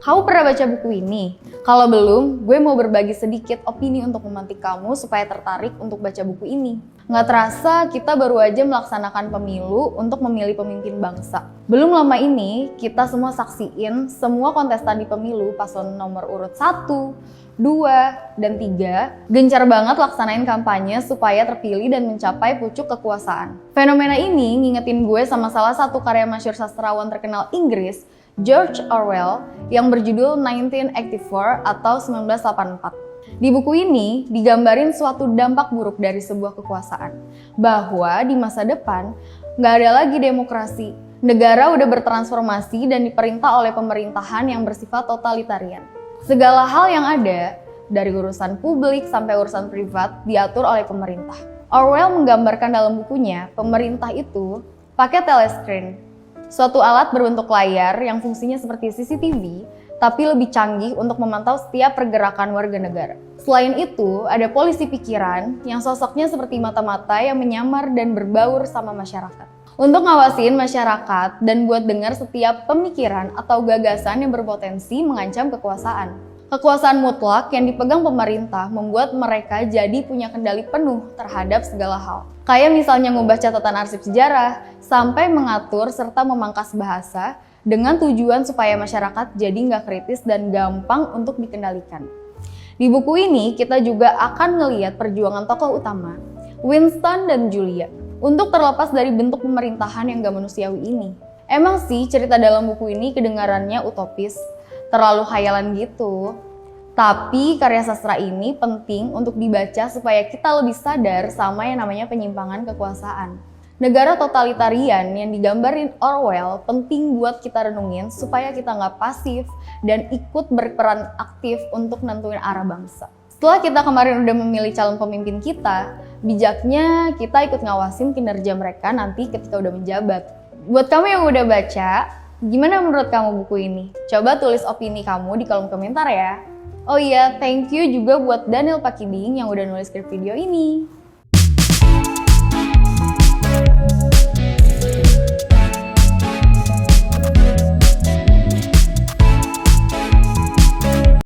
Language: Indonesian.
Kamu pernah baca buku ini? Kalau belum, gue mau berbagi sedikit opini untuk memantik kamu supaya tertarik untuk baca buku ini. Nggak terasa, kita baru aja melaksanakan pemilu untuk memilih pemimpin bangsa. Belum lama ini, kita semua saksiin semua kontestan di pemilu paslon nomor urut 1, 2, dan 3 gencar banget laksanain kampanye supaya terpilih dan mencapai pucuk kekuasaan. Fenomena ini ngingetin gue sama salah satu karya masyhur sastrawan terkenal Inggris, George Orwell, yang berjudul 1984 atau 1984. Di buku ini digambarin suatu dampak buruk dari sebuah kekuasaan, bahwa di masa depan nggak ada lagi demokrasi. Negara udah bertransformasi dan diperintah oleh pemerintahan yang bersifat totalitarian. Segala hal yang ada, dari urusan publik sampai urusan privat, diatur oleh pemerintah. Orwell menggambarkan dalam bukunya, pemerintah itu pakai telescreen, suatu alat berbentuk layar yang fungsinya seperti CCTV, tapi lebih canggih untuk memantau setiap pergerakan warga negara. Selain itu, ada polisi pikiran yang sosoknya seperti mata-mata yang menyamar dan berbaur sama masyarakat. Untuk ngawasin masyarakat dan buat dengar setiap pemikiran atau gagasan yang berpotensi mengancam kekuasaan. Kekuasaan mutlak yang dipegang pemerintah membuat mereka jadi punya kendali penuh terhadap segala hal. Kayak misalnya ngubah catatan arsip sejarah, sampai mengatur serta memangkas bahasa dengan tujuan supaya masyarakat jadi nggak kritis dan gampang untuk dikendalikan. Di buku ini kita juga akan ngelihat perjuangan tokoh utama, Winston dan Julia, untuk terlepas dari bentuk pemerintahan yang gak manusiawi ini. Emang sih cerita dalam buku ini kedengarannya utopis, terlalu khayalan gitu. Tapi karya sastra ini penting untuk dibaca supaya kita lebih sadar sama yang namanya penyimpangan kekuasaan. Negara totalitarian yang digambarin Orwell penting buat kita renungin supaya kita nggak pasif dan ikut berperan aktif untuk nentuin arah bangsa. Setelah kita kemarin udah memilih calon pemimpin kita, bijaknya kita ikut ngawasin kinerja mereka nanti ketika udah menjabat. Buat kamu yang udah baca, gimana menurut kamu buku ini? Coba tulis opini kamu di kolom komentar ya. Oh iya, thank you juga buat Daniel Pakiding yang udah nulis skrip video ini.